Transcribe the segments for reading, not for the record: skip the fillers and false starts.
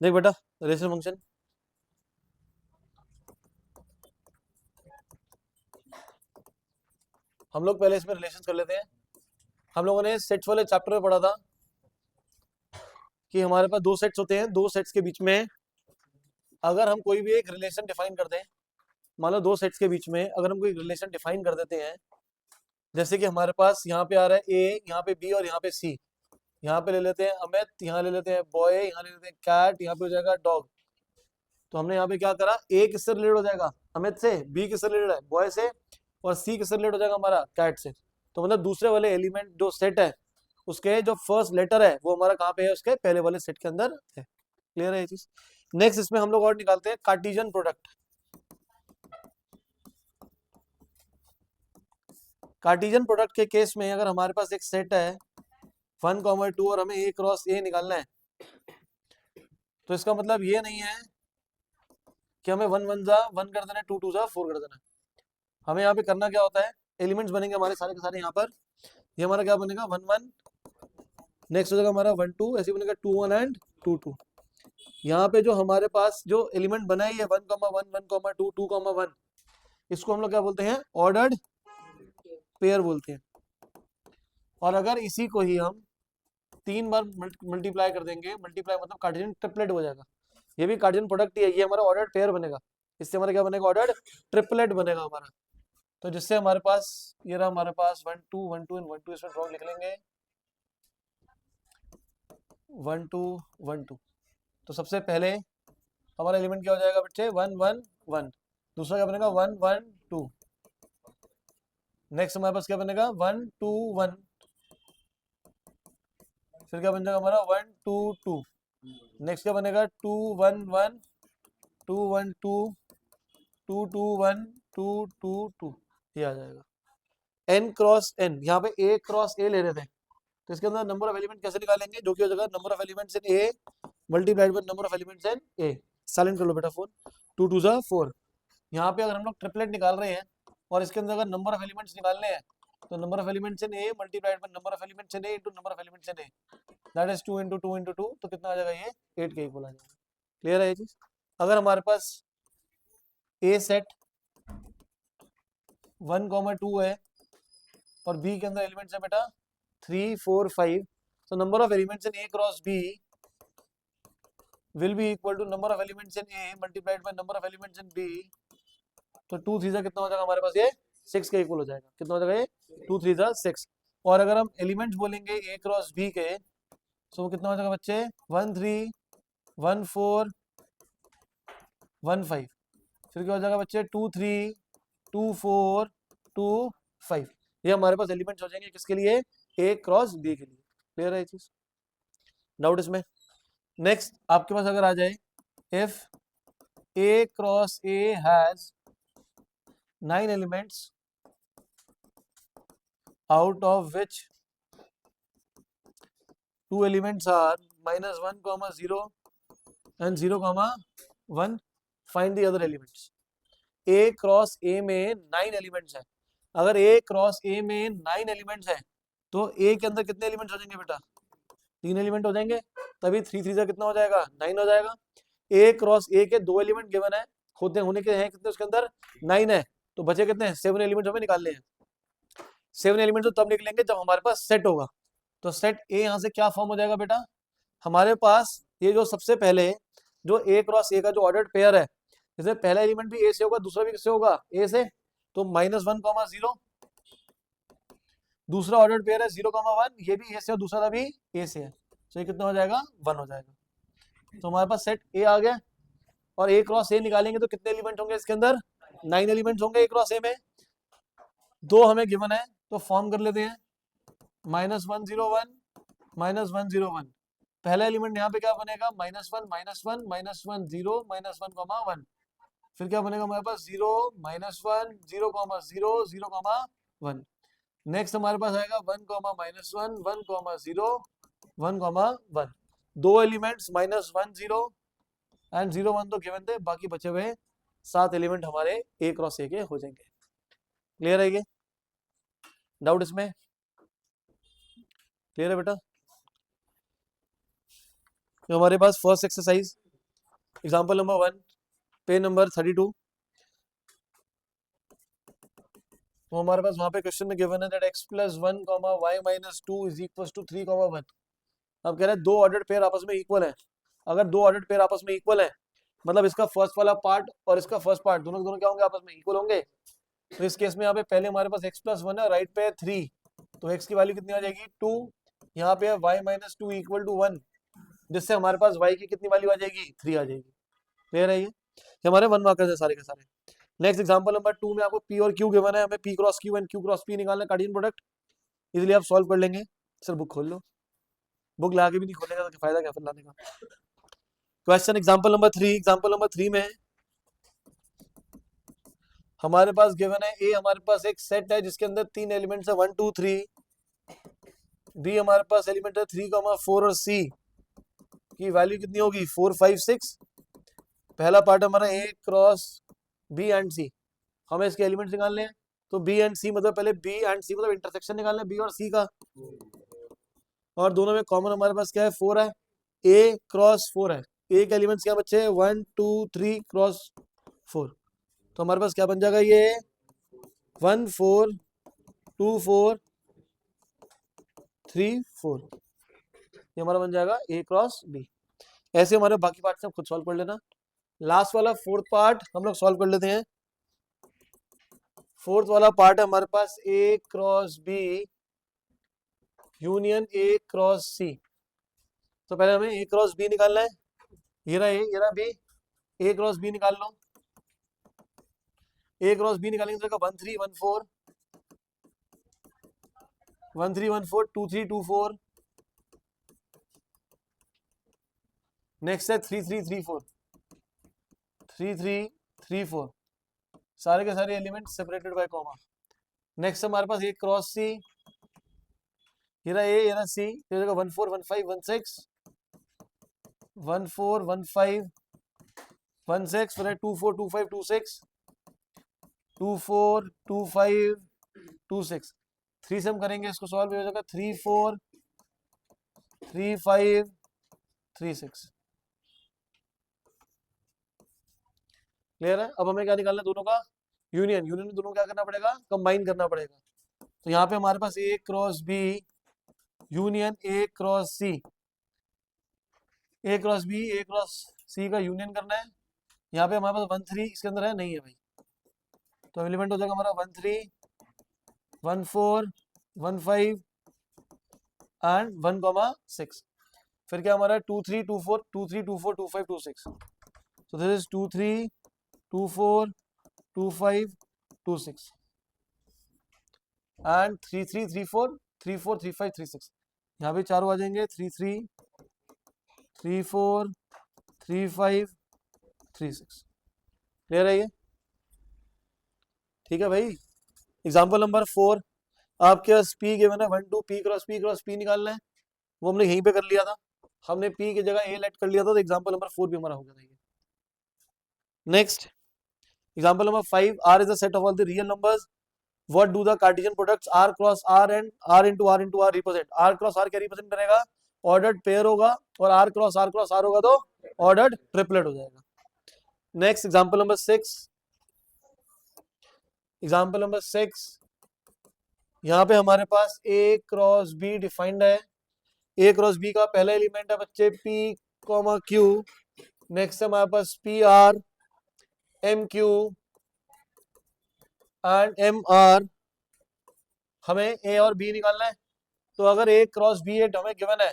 देख बेटा relation function, हम लोग पहले इसमें रिलेशन कर लेते हैं। हम लोगों ने सेट्स वाले चैप्टर में पढ़ा था कि हमारे पास दो सेट्स होते हैं, दो सेट्स के बीच में अगर हम कोई भी एक रिलेशन डिफाइन करते हैं, मान लो दो सेट्स के बीच में अगर हम कोई रिलेशन डिफाइन कर देते हैं, जैसे कि हमारे पास यहाँ पे आ रहा है ए, यहाँ पे बी और यहाँ पे सी, यहाँ पे ले लेते हैं अमित, यहाँ ले लेते हैं बॉय, यहाँ ले लेते हैं कैट, यहाँ पे हो जाएगा डॉग। तो हमने यहाँ पे क्या करा, ए किससे रिलेटेड हो जाएगा अमित से, बी किससे रिलेटेड है बॉय से, और सी किससे रिलेटेड हो जाएगा हमारा कैट से। तो मतलब दूसरे वाले एलिमेंट जो सेट है उसके जो फर्स्ट लेटर है वो हमारा कहाँ पे है, उसके पहले वाले सेट के अंदर है। क्लियर है ये चीज। नेक्स्ट इसमें हम लोग और निकालते हैं कार्टेशियन प्रोडक्ट। कार्टेशियन प्रोडक्ट के केस में अगर हमारे पास एक सेट है 1,2 और हमें ए क्रॉस ए निकालना है, तो इसका मतलब ये नहीं है कि हमें 1 1 जा 1 कर देना है, 2 2 जा 4 कर देना है। हमें यहाँ पे करना क्या होता है, एलिमेंट्स बनेंगे हमारे सारे के सारे यहाँ पर, ये हमारा क्या बनेगा 1 1, नेक्स्ट हो जाएगा हमारा 1 2, ऐसे बनेगा 2 1 एंड 2 2। यहाँ पे जो हमारे पास जो एलिमेंट बना है ये 1 1 1 2 2 1, इसको हम लोग क्या बोलते हैं, ऑर्डर्ड पेयर बोलते हैं। और अगर इसी को ही हम 3 बार मल्टीप्लाई कर देंगे, मल्टीप्लाई मतलब कार्टेशियन ट्रिपलेट हो जाएगा, ये भी कार्टेशियन प्रोडक्ट ही है, ये हमारा ऑर्डर्ड पेयर बनेगा, इससे हमारा क्या बनेगा, ऑर्डर्ड ट्रिपलेट बनेगा हमारा। तो जिससे हमारे पास ये रहा हमारे पास 1 2 1 2 एंड 1 2, इसमें ड्रॉ लिख लेंगे 1 2 1 2। तो सबसे पहले हमारा एलिमेंट क्या हो जाएगा बच्चे 1 1 1, दूसरा क्या बनेगा 1 1 2, नेक्स्ट हमारे पास क्या बनेगा 1 2 1, फिर क्या बन जाएगा हमारा 1 2 2, नेक्स्ट क्या बनेगा 2 1 1 2 1 2 2 2 1 2 2 2, ये आ जाएगा। n क्रॉस n, यहाँ पे a क्रॉस a ले रहे थे, तो इसके अंदर नंबर ऑफ एलिमेंट कैसे निकालेंगे, जो कि हो जाएगा number of elements in a multiplied by number of elements in a। Silent कर लो बेटा फोन। 2 2 जा 4। यहाँ पे अगर हम लोग ट्रिपलेट निकाल रहे हैं और इसके अंदर अगर नंबर ऑफ एलिमेंट्स निकालने हैं, तो number of elements in a multiplied by number of elements in a into number of elements in a, that is 2 into 2 into 2, तो कितना आ जाएगा ये 8 के इक्वल आ जाएगा। क्लियर है ये चीज। अगर हमारे पास a सेट 1 2 है और b के अंदर एलिमेंट्स है बेटा 3 4 5, so number of elements in a cross b will be equal to number of elements in a multiplied by number of elements in b। तो 2 3 जा कितना हो जाएगा हमारे पास, ये 6 के इक्वल हो जाएगा। कितना हो जाएगा ये 2 3 जा 6। और अगर हम एलिमेंट्स बोलेंगे a क्रॉस b के, तो कितना हो जाएगा बच्चे 1 3 1 4 1 5, फिर क्या हो जाएगा बच्चे 2 3 2 4 2 5। ये हमारे पास एलिमेंट्स हो जाएंगे किसके लिए, a क्रॉस b के लिए। क्लियर है ये चीज, डाउट इसमें। नेक्स्ट आपके पास अगर आ जाए if a cross a has 9 elements out of which 2 elements are -1, 0 and 0, 1, find the other elements। a cross a में 9 एलिमेंट्स है, अगर a क्रॉस a में 9 एलिमेंट्स है तो a के अंदर कितने एलिमेंट्स हो जाएंगे बेटा, 3 एलिमेंट हो जाएंगे, तभी 3 3 कितना हो जाएगा 9 हो जाएगा। a क्रॉस a के 2 एलिमेंट गिवन है, होने के हैं कितने उसके अंदर 9 है, तो बचे कितने हैं 7 एलिमेंट्स हमें निकालने हैं। 7 एलिमेंट तो तब निकलेंगे जब हमारे पास सेट होगा। तो सेट ए यहाँ से क्या फॉर्म हो जाएगा बेटा, हमारे पास ये जो सबसे पहले जो ए क्रॉस ए का जो ऑर्डर्ड पेयर है, जैसे पहला एलिमेंट भी ए से होगा, दूसरा भी किससे होगा ए से, तो -1, 0, दूसरा ऑर्डर्ड पेयर है 0, 1, ये भी ए से और दूसरा भी ए से है, तो ये कितना हो जाएगा 1 हो जाएगा। तो हमारे पास सेट ए आ गया, और ए क्रॉस ए निकालेंगे तो कितने एलिमेंट होंगे इसके अंदर, 9 एलिमेंट्स होंगे ए क्रॉस ए में, 2 हमें गिवन है तो फॉर्म कर लेते हैं -1 0 1 -1 0 1। पहला एलिमेंट यहाँ पे क्या बनेगा -1 -1 -1 0 -1, 1, फिर क्या बनेगा हमारे पास 0 -1 0 0 0 1। नेक्स्ट हमारे पास आएगा 1 -1 1 0 1 1, 2 एलिमेंट्स -1 0 एंड 0 1 तो गिवन थे, बाकी बचे हुए 7 एलिमेंट हमारे ए क्रॉस ए के हो जाएंगे। क्लियर है ये, डाउट इसमें, क्लियर है बेटा। तो हमारे पास first exercise example number 1, page number 32। तो हमारे पास वहां पे क्वेश्चन में गिवन है that x plus 1 comma y minus 2 is equal to 3 comma 1। अब कह रहे हैं दो ऑर्डर्ड पेयर आपस में इक्वल है। अगर दो ऑर्डर्ड पेयर आपस में इक्वल है मतलब इसका फर्स्ट वाला पार्ट और इसका फर्स्ट पार्ट दोनों दोनों क्या होंगे, आपस में इक्वल होंगे। तो इस केस में यहाँ पे पहले हमारे पास x प्लस 1 है, राइट पे 3, तो x की वैल्यू कितनी आ जाएगी 2। यहाँ पे है y माइनस 2 इक्वल टू 1, जिससे हमारे पास y की कितनी वैल्यू आ जाएगी 3 आ जाएगी। क्लियर है ये हमारे 1 मार्कर्स है सारे के सारे। नेक्स्ट एग्जांपल नंबर 2 में आपको p और q गिवन है, हमें p cross q and q cross p निकालना है कार्टेशियन प्रोडक्ट। इजीली आप सॉल्व कर लेंगे। सर बुक खोल लो, बुक ला के भी नहीं खोलेगा तो फायदा क्या फिर लाने का। क्वेश्चन एग्जांपल नंबर 3 में हमारे पास गिवन है ए, हमारे पास एक सेट है जिसके अंदर 3 एलिमेंट्स है 1 2 3। बी हमारे पास एलिमेंट है 3 4 और सी की वैल्यू कितनी होगी 4 5 6। पहला पार्ट हमारा ए क्रॉस बी एंड सी, हमें इसके एलिमेंट्स निकालने हैं। तो बी एंड सी मतलब पहले बी एंड सी मतलब इंटरसेक्शन निकालना है बी और सी का, और दोनों में कॉमन हमारे पास क्या है 4 है, ए क्रॉस 4 है। ए के एलिमेंट्स क्या बच्चे 1 2 3 क्रॉस 4, तो हमारे पास क्या बन जाएगा ये 1 4 2 4 3 4, ये हमारा बन जाएगा ए क्रॉस बी। ऐसे हमारे बाकी पार्ट सब खुद सॉल्व कर लेना। लास्ट वाला फोर्थ पार्ट हम लोग सॉल्व कर लेते हैं। फोर्थ वाला पार्ट है हमारे पास A cross B union A cross C. तो पहले हमें ए क्रॉस बी निकालना है, ये रहा ए, ये रहा बी, ए क्रॉस बी निकाल लो। ए क्रॉस बी निकालेंगे तो 1 3 1 4 1 3 1 4 2 3 2 4, नेक्स्ट है 3 3 3 4 3 3 3 4, सारे के सारे element separated by comma. Next हमारे पास ए क्रॉस सी, ये रहा ए, ये रहा सी, तो 1 4 1 5 1 6 1 4 1 5 1 6, फिर 2 4 2 5 2 6 2 4 2 5 2 6। 3 से हम करेंगे इसको सॉल्व, हो जाएगा 3 4 3 5 3 6। क्लियर है। अब हमें क्या निकालना है दोनों का यूनियन, यूनियन में दोनों क्या करना पड़ेगा कंबाइन करना पड़ेगा। तो यहाँ पे हमारे पास A cross B union A cross C, A cross B A cross C का यूनियन करना है। यहाँ पे हमारे पास 1 3 इसके अंदर है, नहीं है भाई, तो एलिमेंट हो जाएगा हमारा 1 3 1 4 1 5 एंड 1 6। फिर क्या हमारा 2 3 2 4 2 3 2 4 2 5 2 6, so this is 2 3 2 4 2 5 2 6 and 3 3 3 4 3 4 3 5 3 6। यहाँ पे चारों आ जाएंगे 3 3 3 4 3 5 3 6। क्लियर है ये, ठीक है भाई। एग्जाम्पल नंबर 4, आपके पास P गिवन है 1 2 P क्रॉस P निकालना है, वो हमने यहीं पे कर लिया था, हमने P की जगह A लेट कर लिया था, तो एग्जाम्पल नंबर 4 भी हमारा हो गया था। Next example number 5, R is a set of all the real numbers. What do the Cartesian products R cross R and R into R into R represent? R cross R क्या represent करेगा, ordered pair होगा, और R cross R होगा तो ordered triplet हो जाएगा। Next example number 6, यहाँ पे हमारे पास A क्रॉस B डिफाइंड है। A क्रॉस B का पहला एलिमेंट है बच्चे P Q, नेक्स्ट है हमारे पास PR MQ एंड MR। हमें A और B निकालना है, तो अगर A क्रॉस B हमें गिवन है,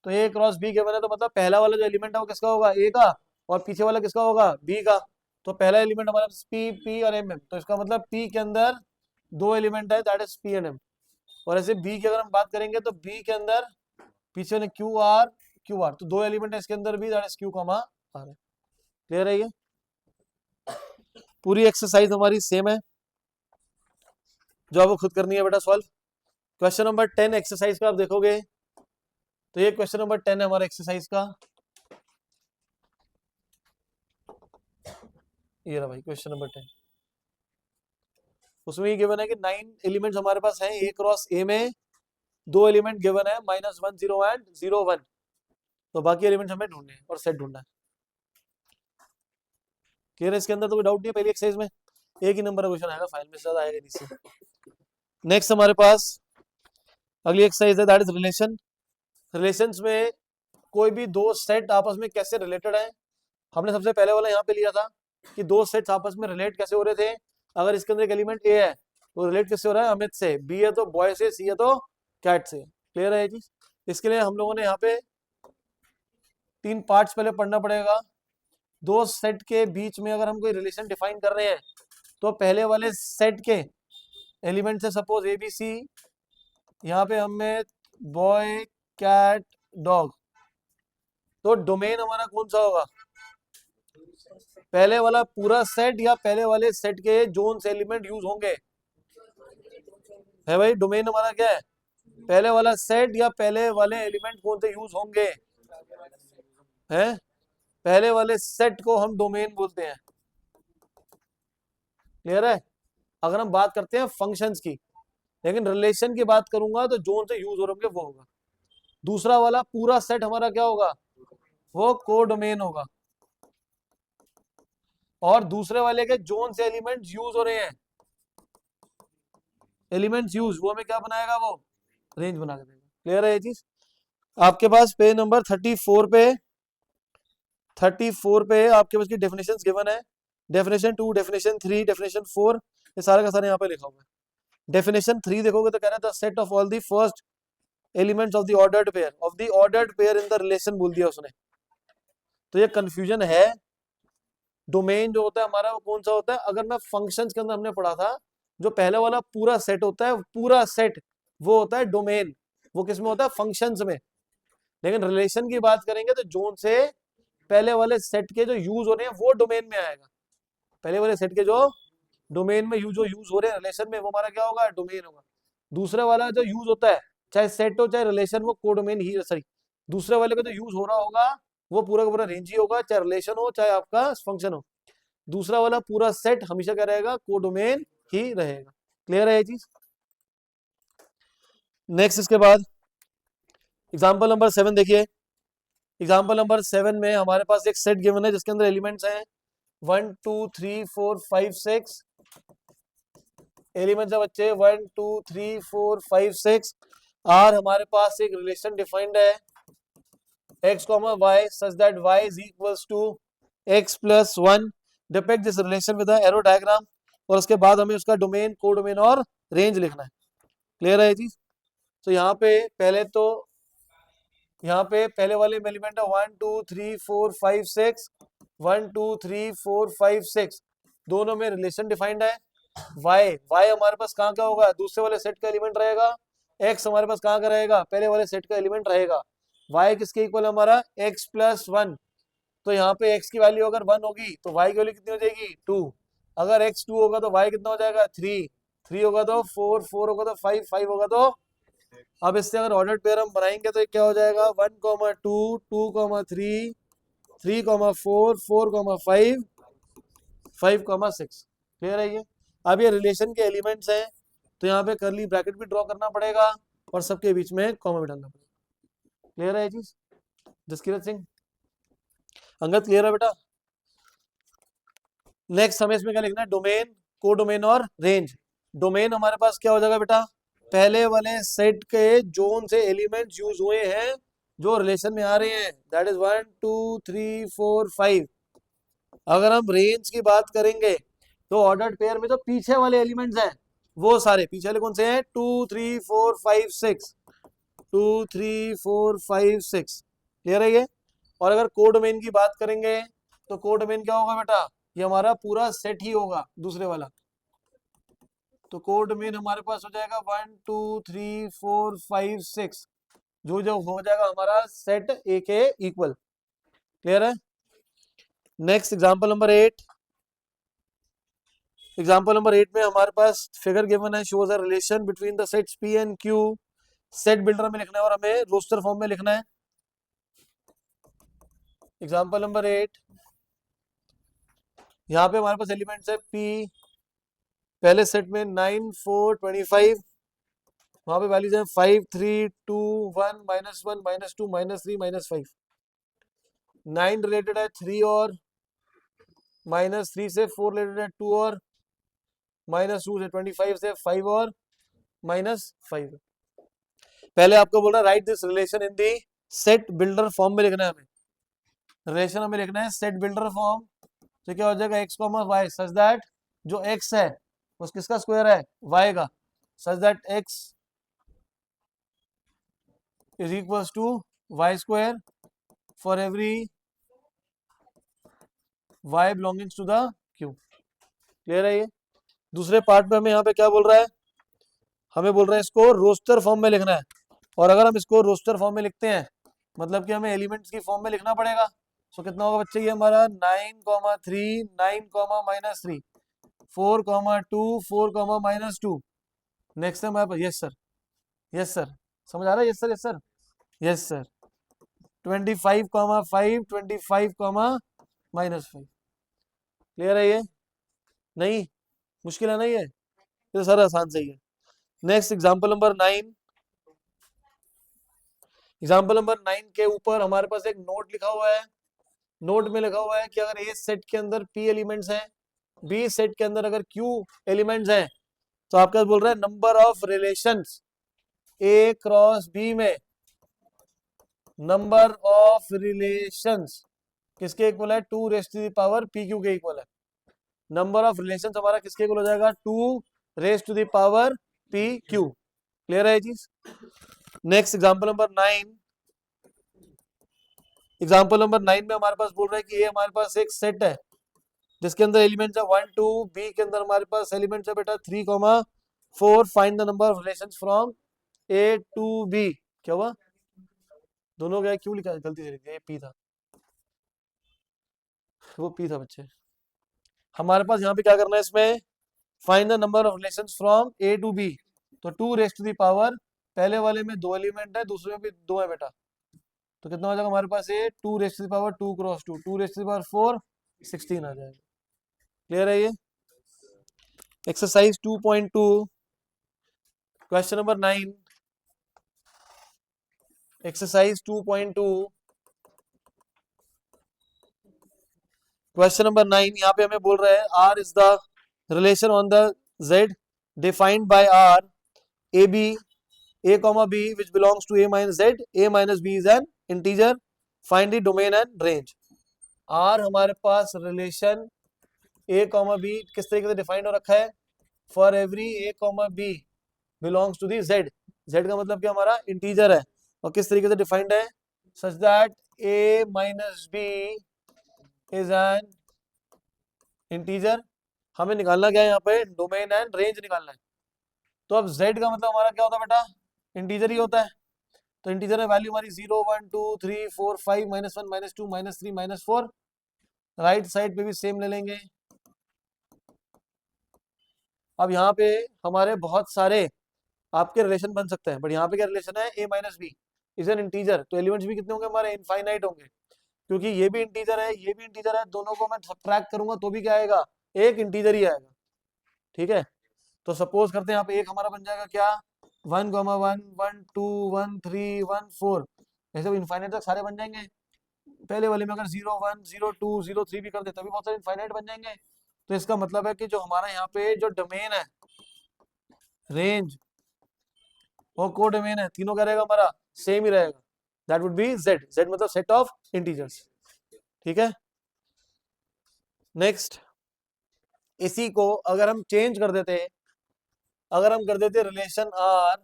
तो A क्रॉस B गिवन है, तो मतलब पहला वाला जो एलिमेंट है वो किसका होगा A का, और पीछे वाला किसका होगा B का। तो पहला एलिमेंट हमारा P और M, तो इसका मतलब P के अंदर दो एलिमेंट है, that is P and M। और ऐसे B की अगर हम बात करेंगे तो B के अंदर पीछे ने QR, तो दो एलिमेंट है इसके अंदर भी, दैट इज Q, R है। क्लियर है ये, पूरी एक्सरसाइज हमारी सेम है, जो आपको खुद करनी है बेटा सॉल्व। क्वेश्चन नंबर 10 एक्सरसाइज का आप देखोगे तो ये क्वेश्चन नंबर 10 है हमारा एक्सरसाइज का, ये रहा भाई क्वेश्चन नंबर 10। उसमें ये गिवन है कि 9 एलिमेंट्स हमारे पास हैं A क्रॉस A में, दो एलिमेंट गिवन है -1 0 एंड 0 1, तो बाकी एलिमेंट्स हमें ढूंढने हैं और सेट ढूंढना है। क्लियर है? इसके अंदर तो कोई डाउट नहीं है, पहली एक्सरसाइज में एक ही नंबर का क्वेश्चन आएगा, फाइल में से ज्यादा आएगा नहीं। नेक्स्ट हमारे पास अगली एक्सरसाइज है, दैट इज रिलेशन। रिलेशंस में कोई भी दो सेट आपस में कैसे रिलेटेड है। हमने सबसे पहले वाला यहाँ पे लिया था कि दो सेट्स आपस में रिलेट कैसे हो रहे थे। अगर इसके अंदर एक एलिमेंट ए है तो रिलेट कैसे हो रहा है, अमित से, बी है तो बॉय से, सी है तो कैट से। क्लियर है ये चीज? इसके लिए हम लोगों ने यहाँ पे 3 पार्ट्स पहले पढ़ना पड़ेगा। दो सेट के बीच में अगर हम कोई रिलेशन डिफाइन कर रहे हैं तो पहले वाले सेट के एलिमेंट से, सपोज ए बी सी, यहाँ पे हमें बॉय कैट डॉग, तो डोमेन हमारा कौन सा होगा? पहले वाला पूरा सेट या पहले वाले सेट के जोन से एलिमेंट यूज होंगे? है भाई, डोमेन हमारा क्या है? पहले वाला सेट या पहले वाले एलिमेंट कौन से यूज होंगे? हैं? पहले वाले सेट को हम डोमेन बोलते हैं। क्लियर है? अगर हम बात करते हैं फंक्शंस की, लेकिन रिलेशन की बात करूंगा तो जोन से यूज हो रहे होंगे वो होगा। दूसरा वाला पूरा सेट हमारा क्या होगा? वो कोडोमेन होगा। और दूसरे वाले के जोन से एलिमेंट्स यूज हो रहे हैं, एलिमेंट्स यूज, वो हमें क्या बनाएगा? वो रेंज बना के देगा। क्लियर है ये चीज? आपके पास पेज नंबर 34 पे, 34 पे आपके पास की डेफिनेशंस गिवन है। डेफिनेशन 2, डेफिनेशन 3, डेफिनेशन 4, ये सारा का सारा यहाँ पे लिखा हुआ है। डेफिनेशन 3 देखोगे तो कह रहा है the set of all the first elements of the ordered pair, of the ordered pair in the relation बोल दिया उसने। तो ये कंफ्यूजन है। डोमेन जो होता है हमारा वो कौन सा होता है? अगर मैं फंक्शंस के अंदर हमने पढ़ा था, जो पहले वाला पूरा सेट होता है, पूरा सेट वो होता है डोमेन। वो किस में होता है? फंक्शंस में। लेकिन रिलेशन की बात करेंगे तो जोन से पहले वाले सेट के जो यूज हो रहे हैं वो डोमेन में आएगा। पहले वाले सेट के जो डोमेन में जो यूज हो रहे हैं रिलेशन में, वो हमारा क्या होगा? डोमेन होगा। दूसरे वाला जो यूज होता है, चाहे सेट हो चाहे रिलेशन, वो कोडोमेन ही, सॉरी, दूसरे वाले का जो यूज हो रहा होगा वो पूरा का पूरा रेंज ही होगा, चाहे रिलेशन हो चाहे आपका फंक्शन हो। दूसरा वाला पूरा सेट हमेशा क्या रहेगा? कोडोमेन ही रहेगा। क्लियर है ये चीज? नेक्स्ट इसके बाद एग्जांपल नंबर 7 देखिए। एग्जांपल नंबर 7 में हमारे पास एक सेट गिवन है जिसके अंदर एलिमेंट्स हैं 1 2 3 4 5 6 एलिमेंट्स है बच्चे, 1 2 3 4 5 6। और हमारे पास एक रिलेशन डिफाइंड है x, y such that y is equals to x plus 1। Depict this relation with arrow diagram. और उसके बाद हमें उसका डोमेन, कोडोमेन और रेंज लिखना है। क्लियर है ये चीज? तो यहाँ पे पहले तो यहाँ पे पहले वाले में एलिमेंट है 1 2 3 4 5 6, 1 2 3 4 5 6, दोनों में रिलेशन डिफाइंड है। y हमारे पास कहाँ का होगा? दूसरे वाले सेट का एलिमेंट रहेगा। x हमारे पास कहाँ का रहेगा? पहले वाले सेट का एलिमेंट रहेगा। y किसके इक्वल है? हमारा x प्लस 1। तो यहाँ पे x की वैल्यू अगर 1 होगी तो y की वैल्यू कितनी हो जाएगी? 2। अगर x 2 होगा तो y कितना हो जाएगा? 3। 3 होगा तो 4, 4 होगा तो 5, 5 होगा तो। अब इससे अगर ऑर्डर पेयर हम बनाएंगे तो क्या हो जाएगा? 1 2 2 3 3 4 4 5 5 6। क्लियर है ये? अब ये रिलेशन के एलिमेंट्स हैं तो यहाँ पे करली ब्रैकेट भी ड्रॉ करना पड़ेगा और सबके बीच में कॉमा भी डालना पड़ेगा। क्लियर है ये चीज? जसकीरत सिंह, अंगद, क्लियर है बेटा? नेक्स्ट हमें इसमें क्या लिखना है? डोमेन, कोडोमेन और रेंज। डोमेन हमारे पास क्या हो जाएगा बेटा? पहले वाले सेट के जोन से एलिमेंट्स यूज हुए हैं जो रिलेशन में आ रहे हैं, दैट इज 1 2 3 4 5। अगर हम रेंज की बात करेंगे तो ऑर्डर्ड पेयर में जो पीछे वाले एलिमेंट्स हैं वो सारे पीछे वाले कौन से हैं? 2 3 4 5 6, 2 3 4 5 6। क्लियर है ये? और अगर कोडोमेन की बात करेंगे तो कोडोमेन क्या होगा बेटा? ये हमारा पूरा सेट ही होगा दूसरे वाला। तो कोडोमेन हमारे पास हो जाएगा 1 2 3 4 5 6, जो जो हो जाएगा हमारा सेट ए के इक्वल। क्लियर है? Next example number 8। Example number 8 में हमारे पास फिगर गिवन है, shows a relation between the sets P and Q. Set builder में लिखना है और हमें रोस्टर फॉर्म में लिखना है। एग्जांपल नंबर 8, यहाँ पे हमारे पास एलिमेंट्स है पी, पहले सेट में 9 4 25, वहां पे वैल्यूज है 5 3 2 1 -1 -2 -3 -5। 9 रिलेटेड है 3 और -3 से 4 ले लेना है 2 और -2 से 25 से 5 और -5। पहले आपको बोल रहा है right this relation in the set builder form में लिखना है हमें। रिलेशन हमें लिखना है सेट बिल्डर फॉर्म। तो क्या हो जाएगा x comma y such that जो x है उस किसका स्क्वायर है y का, such that x is equals to y square for every y belongings to the q। Clear है ये। दूसरे पार्ट में हमें यहाँ पे क्या बोल रहा है, हमें बोल रहा है इसको रोस्टर फॉर्म में लिखना है। और अगर हम इसको रोस्टर फॉर्म में लिखते हैं मतलब कि हमें एलिमेंट्स की फॉर्म में लिखना पड़ेगा। सो कितना होगा बच्चे ये हमारा 9,3 9,-3 4,2 4,-2। नेक्स्ट टाइम आप यस सर, यस सर, समझ आ रहा है, yes sir, yes sir, yes sir. 25,5 25,-5। Clear है ये, नहीं मुश्किल है नहीं है, ये तो सर आसान सही है। Next example number 9। Example number 9 के ऊपर हमारे पास एक नोट लिखा हुआ है। नोट में लिखा हुआ है कि अगर ए सेट के अंदर p एलिमेंट्स हैं, बी सेट के अंदर अगर q एलिमेंट्स हैं, तो आपका बोल रहा है number of relations a cross b में नंबर ऑफ रिलेशंस किसके इक्वल है 2 raise to the power pq के इक्वल है। नंबर ऑफ रिलेशंस हमारा किसके इक्वल हो जाएगा 2 raise to the power pq। Clear है ये चीज। Next example number 9। Example number 9 में हमारे पास बोल रहा है कि ये हमारे पास एक सेट है जिसके अंदर एलिमेंट्स है 1 2, बी के अंदर हमारे पास एलिमेंट्स है बेटा 3,4। Find the number of relations from A to B. क्या हुआ, दोनों क्या क्यों लिखा, गलती से लिख दिया, ये पी था, वो पी था बच्चे। हमारे पास यहाँ पे क्या करना है इसमें, find the number of relations from A to B. तो 2 रेज़ टू द पावर, पहले वाले में 2 एलिमेंट है, दूसरे में भी 2 है बेटा, तो कितना हो जाएगा हमारे पास ये 2 raise to the power 2 cross 2 2 raise to the power 4 16 आ जाएगा। क्लियर है ये। Exercise 2.2 question number 9। Exercise 2.2 question number 9। यहाँ पे हमें बोल रहा है R is the relation on the Z defined by R a b a comma b which belongs to a minus z, a minus b is an integer, find the domain and range। R हमारे पास relation a comma b किस तरीके से defined हो रखा है, for every a comma b belongs to the z। z का मतलब क्या हमारा इंटीजर है, और किस तरीके से डिफाइंड है, such that a minus b is an integer. हमें निकालना क्या है यहाँ पे, डोमेन एंड रेंज निकालना है। तो अब z का मतलब हमारा क्या होता है बेटा, इंटीजर ही होता है। तो इंटीजर में वैल्यू हमारी 0 1 2 3 4 5 -1 -2 -3 -4। राइट साइड पे भी सेम ले लेंगे। अब यहाँ पे हमारे बहुत सारे आपके रिलेशन बन सकते हैं, बट यहाँ पे क्या रिलेशन है, a minus b is an integer. तो एलिमेंट्स भी कितने होंगे हमारे, इनफाइनाइट होंगे, क्योंकि ये भी इंटीजर है ये भी इंटीजर है, दोनों को मैं सब्ट्रैक्ट करूंगा तो भी क्या आएगा, एक इंटीजर ही आएगा। ठीक है, तो सपोज करते हैं यहाँ पे एक हमारा बन जाएगा क्या 1 1 1 2 1 3 1 4, ऐसे इनफाइनाइट तक सारे बन जाएंगे। पहले वाले में अगर 0 1 0 2 0 3 भी कर दे तभी बहुत सारे इनफाइनाइट बन जाएंगे। तो इसका मतलब है कि जो हमारा यहाँ पे जो डोमेन है, रेंज और को डोमेन है, तीनों क्या रहेगा हमारा, सेम ही रहेगा। That would be Z. Z मतलब सेट ऑफ इंटीजर्स। ठीक है, नेक्स्ट इसी को अगर हम चेंज कर देते, अगर हम कर देते relation R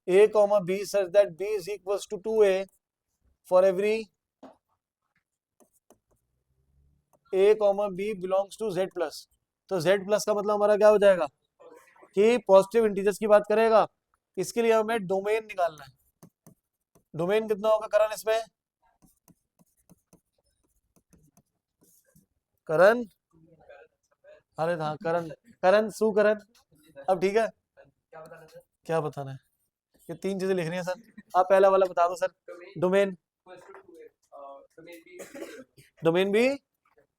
a comma b such that b is equals to 2a for every a comma b belongs to z plus। तो z plus का मतलब हमारा क्या हो जाएगा कि पॉजिटिव इंटीजर्स की बात करेगा। इसके लिए हमें डोमेन निकालना है। डोमेन कितना होगा करण इसमें, करण, अरे हाँ करण, करण सुकरण। अब ठीक है, क्या बताना है, ये 3 चीजें लिखनी है सर। आप पहला वाला बता दो सर, डोमेन। डोमेन भी,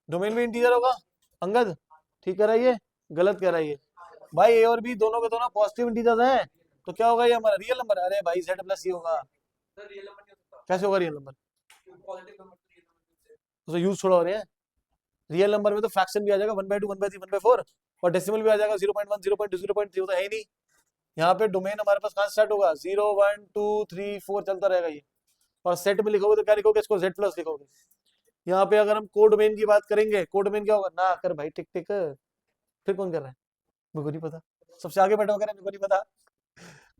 डोमेन भी इंटीजर होगा अंगद, ठीक कह रहा है ये, गलत कह रहा है ये भाई। ए और बी दोनों के दोनों पॉजिटिव इंटीजर्स हैं, तो क्या होगा ये हमारा रियल नंबर। अरे भाई z प्लस ही होगा, कैसे होगा रियल नंबर, तो यूज थोड़ा हो रहे हैं। रियल नंबर में तो फ्रैक्शन भी आ जाएगा 1/2 1/3 1/4 और डेसिमल भी आ जाएगा 0.1 0.2 0.3 तो है ही नहीं। यहाँ पे डोमेन हमारे पास कहाँ स्टार्ट होगा 0 1 2 3 4 चलता रहेगा ये। और सेट में लिखोगे तो क्या लिखोगे इसको z प्लस लिखोगे। यहाँ पे अगर हम कोड डोमेन की बात करेंगे कोड डोमेन क्या होगा ना कर भाई टिक टिक फिर कौन कर रहा है मेरे को नहीं पता सबसे आगे बैठा होगा मेरे को नहीं पता।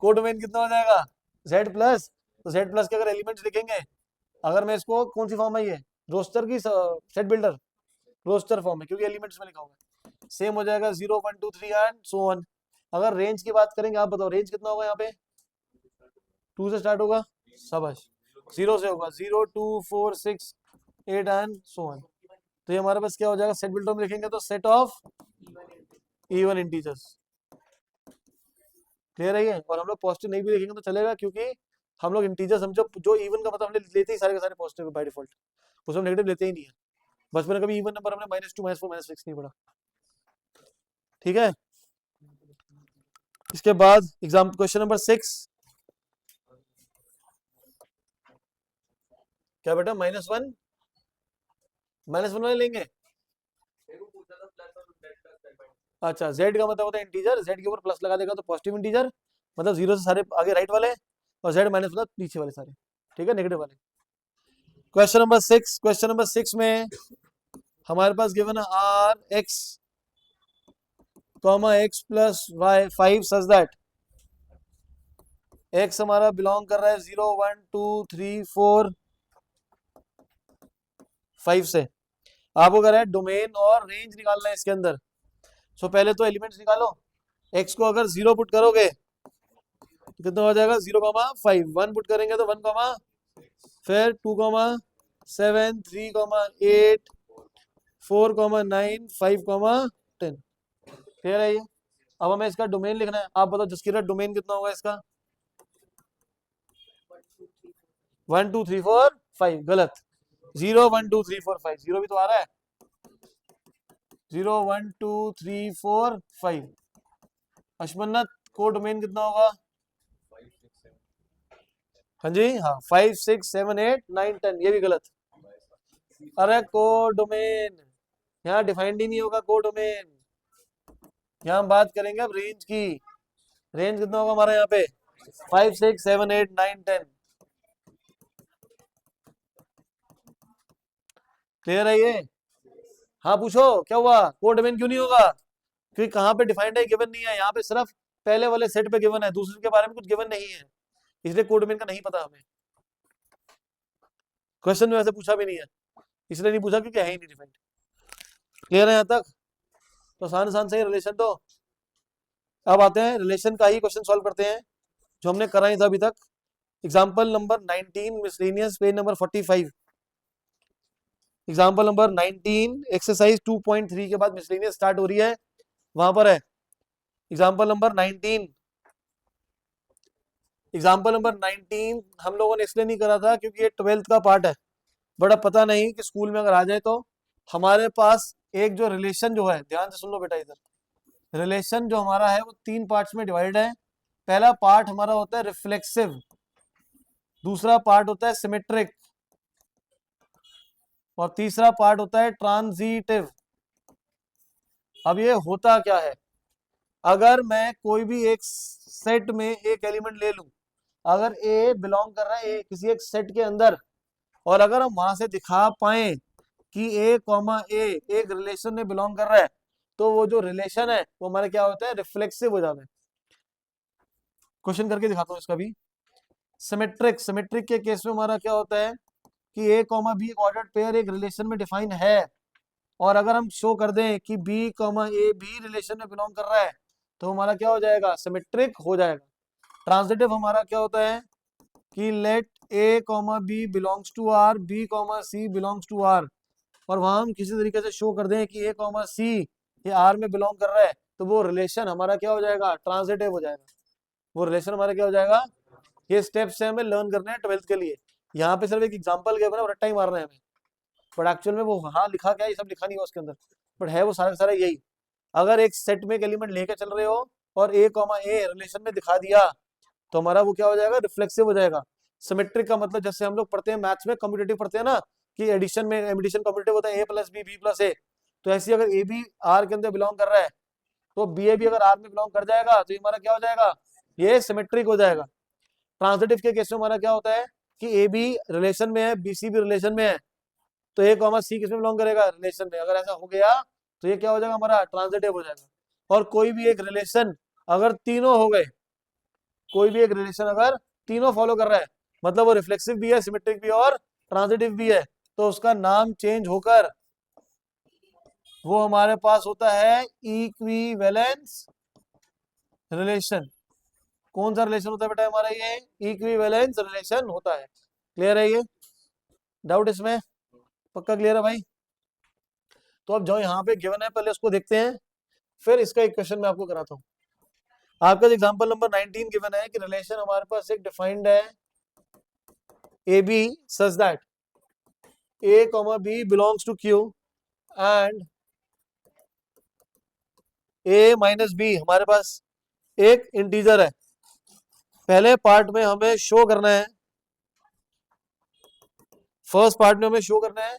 कोड डोमेन कितना हो जाएगा z प्लस तो z प्लस के अगर एलिमेंट्स लिखेंगे अगर मैं इसको कौन सी फॉर्म है ये रोस्टर की सेट बिल्डर रोस्टर फॉर्म है क्योंकि एलिमेंट्स में लिखा होगा सेम हो जाएगा 0 1 2 3 एंड सो ऑन। अगर रेंज की बात करेंगे आप बताओ रेंज कितना होगा यहाँ पे 2 से स्टार्ट होगा शाबाश 0 से होगा 0 2 4 6 8 एंड सो ऑन। तो ये हमारे पास क्या हो जाएगा सेट बिल्डर में लिखेंगे तो set of even integers clear है ये। और हम लोग पॉजिटिव नहीं भी लिखेंगे तो चलेगा क्योंकि हम लोग इंटीजर समझो जो इवन का मतलब हमने लेते ही सारे के सारे पॉजिटिव बाय डिफॉल्ट उसमें नेगेटिव लेते ही नहीं है। बचपन में कभी इवन नंबर हमने -2 -4 -6 नहीं पढ़ा ठीक है। इसके बाद एग्जाम क्वेश्चन नंबर 6 क्या बेटा -1 -1 वाले लेंगे। अच्छा z का मतलब होता है इंटीजर z के ऊपर प्लस लगा देगा तो पॉजिटिव इंटीजर मतलब 0 से सारे आगे राइट वाले और z माइनस मतलब पीछे वाले सारे ठीक है नेगेटिव वाले। क्वेश्चन नंबर 6 में हमारे पास गिवन है r x x plus y 5 such that x हमारा बिलोंग कर रहा है 0 1 2 3 4 5 से। आपको कह रहा है डोमेन और रेंज निकालना है इसके अंदर। सो पहले तो एलिमेंट्स निकालो x को अगर 0 पुट करोगे तो कितना हो जाएगा 0,5 1 पुट करेंगे तो 1, फिर 2,7 3,8 4,9 5,10 क्लियर है ये। अब हमें इसका डोमेन लिखना है आप बताओ जसकीरत डोमेन कितना होगा इसका 1 2 3 4 5 गलत 0 1 2 3 4 5 0 भी तो आ रहा है 0 1 2 3 4 5। अशमन्नत को डोमेन कितना होगा हाँ जी हाँ 5 6 7 8 9 10 ये भी गलत। अरे को डोमेन यहाँ डिफाइंड ही नहीं होगा को डोमेन। यहाँ हम बात करेंगे अब रेंज की। रेंज कितना होगा हमारा यहाँ पे 5 6 7 8 9 10 क्लियर है ये। हाँ पूछो क्या हुआ को डोमेन क्यों नहीं होगा क्योंकि कहाँ पे डिफाइंड है गिवन नहीं है यहाँ पे सिर्फ पहले वाले सेट पे गिवन है दूसरे के बारे में कुछ गिवन नहीं है इसलिए को डोमेन का नहीं पता हमें। क्वेश्चन में वैसे पूछा भी नहीं है इसलिए नहीं पूछा क्योंकि है ही नहीं डिफाइंड। क्लियर है यहाँ तक तो आसान आसान से रिलेशन तो। अब आते हैं रिलेशन का ही क्वेश्चन सॉल्व करते हैं जो हमने करा ही था अभी तक। Example number 19 miscellaneous page number 45 example number 19 exercise 2.3 के बाद मिसलेनियस स्टार्ट हो रही है वहां पर है एग्जाम्पल नंबर 19। एग्जाम्पल नंबर 19 हम लोगों ने इसलिए नहीं करा था क्योंकि ये 12th का पार्ट है बड़ा पता नहीं कि स्कूल में अगर आ जाए तो हमारे पास एक जो रिलेशन जो है ध्यान से सुन लो बेटा इधर रिलेशन जो हमारा है वो 3 पार्ट्स में डिवाइड है। पहला पार्ट हमारा होता है रिफ्लेक्सिव दूसरा पार्ट होता है सिमेट्रिक और तीसरा पार्ट होता है ट्रांजिटिव। अब ये होता क्या है अगर मैं कोई भी एक सेट में एक एलिमेंट ले लूं अगर ए बिलोंग कर रहा है किसी एक सेट के अंदर और अगर हम वहां से दिखा पाए कि ए कॉमा ए एक रिलेशन में बिलोंग कर रहा है तो वो जो रिलेशन है वो हमारा क्या होता है रिफ्लेक्सिव हो जाता है। क्वेश्चन करके दिखाता हूँ इसका भी। सिमेट्रिक सिमेट्रिक के केस में हमारा क्या होता है कि ए कॉमा बी एक ऑर्डर्ड पेयर एक रिलेशन में डिफाइन है और अगर हम शो कर दें कि बी कॉमा ए भी रिलेशन में बिलोंग कर रहा है तो हमारा क्या हो जाएगा सिमेट्रिक हो जाएगा। ट्रांजिटिव हमारा क्या होता है कि let a comma b belongs to R b comma c belongs to R और वहां हम किसी तरीके से शो कर दें कि ए कॉमा सी ये आर में बिलोंग कर रहा है तो वो रिलेशन हमारा क्या हो जाएगा ट्रांजिटिव हो जाएगा। वो रिलेशन हमारा क्या हो जाएगा। ये स्टेप्स से हमें लर्न करने हैं 12th के लिए। यहाँ पे सिर्फ एक एग्जांपल के बना रट्टा ही मारना है हमें बट एक्चुअल में वो हाँ लिखा क्या है ये सब लिखा नहीं हुआ उसके अंदर बट है वो सारा का सारा यही। अगर एक सेट में एक एलिमेंट लेके चल रहे हो और ए कॉमा ए रिलेशन में दिखा दिया तो हमारा वो क्या हो जाएगा रिफ्लेक्सिव हो जाएगा। सिमेट्रिक का मतलब जैसे हम लोग पढ़ते हैं मैथ्स में कम्यूटेटिव पढ़ते हैं ना कि एडिशन में एडिशन कम्यूटेटिव होता है ए प्लस बी बी प्लस ए तो ऐसे अगर ए बी आर के अंदर बिलोंग कर रहा है तो बी ए भी अगर आर में बिलोंग कर जाएगा तो ये हमारा क्या हो जाएगा, ये सिमेट्रिक हो जाएगा। ट्रांजिटिव के केस में हमारा क्या होता है कि ए बी रिलेशन में है, बी सी भी रिलेशन में है, तो ए कॉमा सी किसमें बिलोंग करेगा, रिलेशन में। अगर ऐसा हो गया तो ये क्या हो जाएगा, हमारा ट्रांजिटिव हो जाएगा। और कोई भी एक रिलेशन अगर तीनों हो गए, कोई भी एक रिलेशन अगर तीनों फॉलो कर रहा है, मतलब वो रिफ्लेक्सिव भी है, सिमेट्रिक भी है और ट्रांजिटिव भी है, तो उसका नाम चेंज होकर वो हमारे पास होता है इक्विवेलेंस रिलेशन। कौन सा रिलेशन होता है बेटा हमारा, ये इक्विवेलेंस रिलेशन होता है। क्लियर है ये, डाउट इसमें, पक्का क्लियर है भाई। तो अब जो यहाँ पे गिवन है पहले उसको देखते हैं, फिर इसका एक क्वेश्चन मैं आपको कराता हूँ। आपका एग्जांपल नंबर 19 गिवन है कि रिलेशन हमारे पास एक डिफाइंड है a b such that a comma b belongs to Q and A minus b हमारे पास एक इंटीजर है। पहले पार्ट में हमें शो करना है, फर्स्ट पार्ट में हमें शो करना है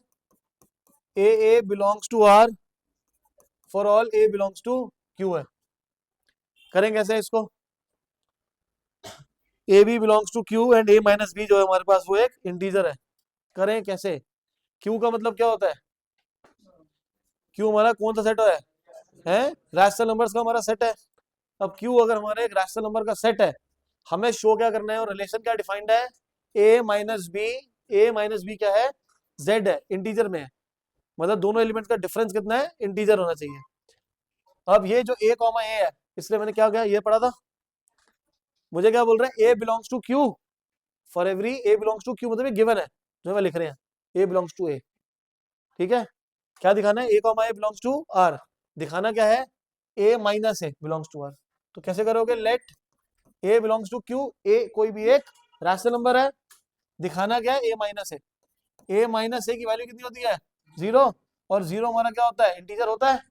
A belongs to R for all A belongs to Q है। करेंगे कैसे इसको, A B belongs to Q and A minus B जो है हमारे पास वो एक इंटीजर है। करें कैसे, क्यू का मतलब क्या होता है, क्यू हमारा कौन सा सेट है रैशनल नंबर्स का हमारा सेट है। अब क्यू अगर हमारे एक रैशनल नंबर का सेट है, हमें शो क्या करना है, और रिलेशन क्या डिफाइंड है, ए माइनस बी क्या है, जेड है, इंटीजर में है, मतलब दोनों एलिमेंट का डिफरेंस कितना है, इंटीजर होना चाहिए। अब ये जो ए कॉमा ए है, इसलिए मैंने क्या ये पढ़ा था, मुझे क्या बोल रहे हैं, A belongs to Q for every A belongs to Q, मतलब ये गिवन है जो मैं लिख रहे हैं, ए बिलोंग्स टू ए। ठीक है, क्या दिखाना है, A comma A belongs to R, दिखाना क्या है, A minus A belongs to R. तो कैसे करोगे, let A belongs to Q, A कोई भी एक रैशनल नंबर है, दिखाना क्या है, A minus A. A minus ए की वैल्यू कितनी होती है, 0, और 0 हमारा क्या होता है, इंटीजर होता है।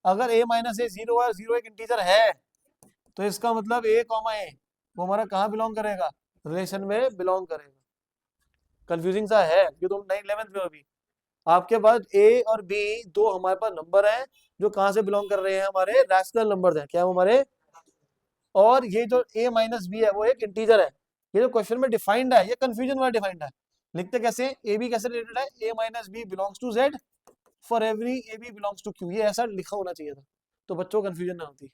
अगर ए माइनस ए 0 है, 0 एक इंटीजर है, तो इसका मतलब ए कॉमा ए वो हमारा कहाँ बिलोंग करेगा, रिलेशन में बिलोंग करेगा। कंफ्यूजिंग सा है, ये तो 9-11 में अभी आपके पास ए और बी दो हमारे पास नंबर हैं जो कहाँ से बिलोंग कर रहे हैं, हमारे रैशनल नंबर्स हैं, क्या हमारे, और ये जो ए माइनस बी है वो एक इंटीजर है। ये जो क्वेश्चन में डिफाइंड है, ये कंफ्यूजन वाला डिफाइंड है। लिखते कैसे, ए बी कैसे रिलेटेड है, A minus B belongs to Z for every A B belongs to Q, ये ऐसा लिखा होना चाहिए था, तो बच्चों को कंफ्यूजन ना होती।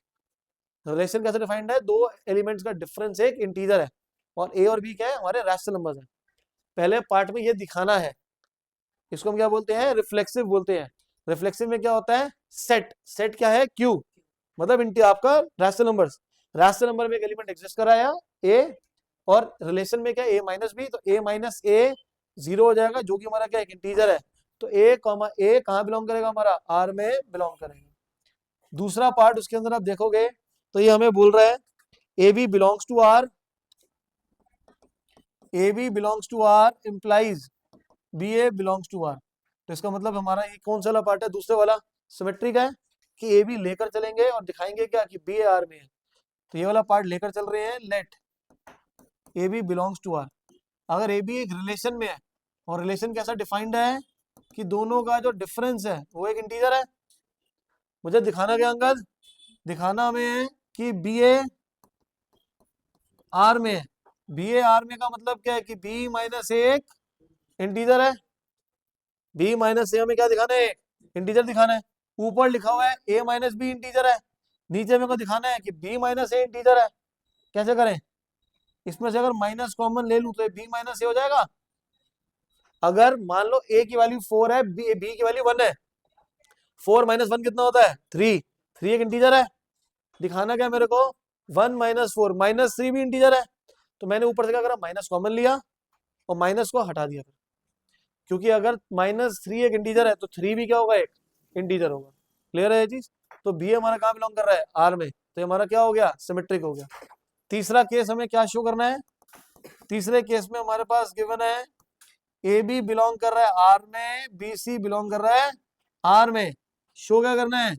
रिलेशन कैसे डिफाइंड है, दो एलिमेंट्स का डिफरेंस एक इंटीजर है, और ए और बी क्या है, हमारे रैशनल नंबर्स हैं। पहले पार्ट में ये दिखाना है, इसको हम क्या बोलते हैं, रिफ्लेक्सिव बोलते हैं। रिफ्लेक्सिव में क्या होता है, सेट, सेट क्या है, क्यू, मतलब आपका रैशनल नंबर्स, रैशनल नंबर में एक एलिमेंट एग्जिस्ट कराया ए, और रिलेशन में क्या ए माइनस बी, तो ए माइनस ए 0 हो जाएगा जो कि हमारा क्या एक इंटीजर है। तो ए कॉमा ए कहाँ बिलोंग करेगा, हमारा आर में बिलोंग करेगा। दूसरा पार्ट उसके अंदर आप देखोगे तो ये हमें बोल रहा है a B belongs to R, a B belongs to R implies b a belongs to R. तो इसका मतलब हमारा ये कौन सा वाला पार्ट है, दूसरे वाला सिमेट्रिक है, कि ए बी लेकर चलेंगे और दिखाएंगे क्या कि बी ए आर में है। तो ये वाला पार्ट लेकर चल रहे हैं, let a B belongs to R. अगर ए बी एक रिलेशन में है, और रिलेशन कैसा डिफाइंड है कि दोनों का जो डिफरेंस है वो एक इंटीजर है, मुझे दिखाना क्या अंगद, दिखाना हमें है कि बी ए आर में है। बी ए आर में का मतलब क्या है कि बी माइनस ए एक इंटीजर है, बी माइनस ए में क्या दिखाना है, इंटीजर दिखाना है। ऊपर लिखा हुआ है ए माइनस बी इंटीजर है, नीचे मेरे को दिखाना है कि बी माइनस ए इंटीजर है। कैसे करें, इसमें से अगर माइनस कॉमन ले लूं तो बी माइनस ए हो जाएगा। अगर मान लो ए की वैल्यू 4 है, बी की वैल्यू 1 है, 4 माइनस 1 कितना होता है, 3, 3 एक इंटीजर है। दिखाना क्या मेरे को, 1 माइनस 4 माइनस 3 भी इंटीजर है। तो मैंने ऊपर से क्या करा, माइनस कॉमन लिया और माइनस को हटा दिया, क्योंकि अगर -3 एक इंटीजर है तो 3 भी क्या होगा, एक इंटीजर होगा। क्लियर है ये चीज। तो बी हमारा कहाँ बिलोंग कर रहा है, आर में, तो हमारा क्या हो गया, सिमेट्रिक हो गया। तीसरा केस हमें क्या शो करना है, तीसरे केस में हमारे पास गिवन है ए बी बिलोंग कर रहा है आर में, बी सी बिलोंग कर रहा है आर में। शो क्या करना है,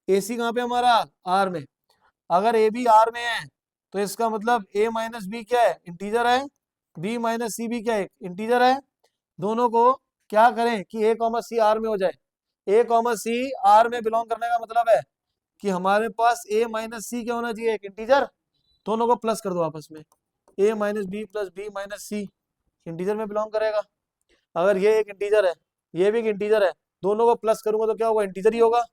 ए सी कहाँ पे हमारा, आर में। अगर ए बी आर में है तो इसका मतलब ए माइनस बी क्या है, इंटीजर है, बी माइनस सी भी क्या है, इंटीजर है। दोनों को क्या करें कि ए कॉमा सी आर में हो जाए। ए कॉमा सी आर में बिलोंग करने का मतलब है कि हमारे पास ए माइनस सी क्या होना चाहिए, एक इंटीजर। दोनों को प्लस कर दो आपस में, A minus B plus B minus C integer में बिलोंग करेगा। अगर ये एक इंटीजर है, ये भी एक इंटीजर है, दोनों को प्लस करूंगा तो क्या होगा, इंटीजर ही होगा।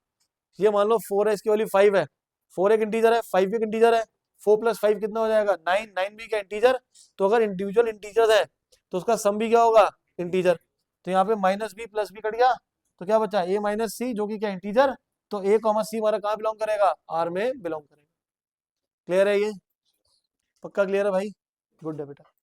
ये मान लो 4 है, इसकी वैल्यू 5 है, 4 एक इंटीजर है, 5 भी एक इंटीजर है, 4 प्लस 5 कितना हो जाएगा, 9, 9 भी क्या इंटीजर। तो अगर इंडिविजुअल इंटीजर है तो उसका सम भी क्या होगा, इंटीजर। तो यहाँ पे minus B plus b cut गया, तो क्या बचा, ए माइनस सी जो कि क्या इंटीजर। तो ए कॉमा सी हमारा कहाँ बिलोंग करेगा, आर में बिलोंग करेगा। क्लियर है ये, पक्का क्लियर है भाई, गुड है बेटा।